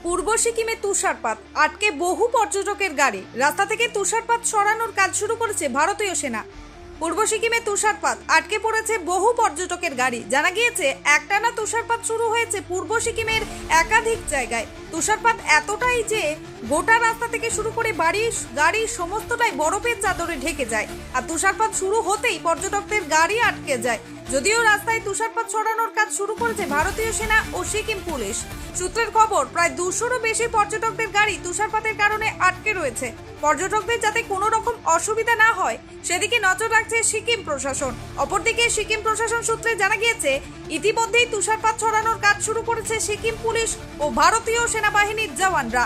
পূর্ব সিকিমে তুষারপাত আটকে বহু পর্যটকের গাড়ি। রাস্তা থেকে তুষারপাত সরানোর কাজ শুরু করেছে ভারতীয় সেনা। পূর্ব সিকিমে তুষারপাত আটকে পড়েছে বহু পর্যটকের গাড়ি। জানা গিয়েছে একটানা তুষারপাত শুরু হয়েছে পূর্ব সিকিমের একাধিক জায়গায়। তুষারপাত এতটাই যে গোটা রাস্তা থেকে শুরু করে বাড়ি গাড়ি সমস্তটাই বরফের চাদরে ঢেকে যায়। আর তুষারপাত শুরু হতেই পর্যটকদের গাড়ি আটকে যায়। যদিও রাস্তায় তুষারপাত সরানোর কাজ শুরু করেছে ভারতীয় সেনা ও সিকিম পুলিশ। সূত্রের খবর, প্রায় 200-রও বেশি পর্যটকদের গাড়ি তুষারপাতের কারণে আটকে রয়েছে। পর্যটকদের যাতে কোনো রকম অসুবিধা না হয় সেদিকে নজর রাখছে সিকিম প্রশাসন। অপরদিকে সিকিম প্রশাসন সূত্রে জানা গিয়েছে ইতিমধ্যেই তুষারপাত সরানোর কাজ শুরু করেছে সিকিম পুলিশ ও ভারতীয় সেনাবাহিনীর জওয়ানরা।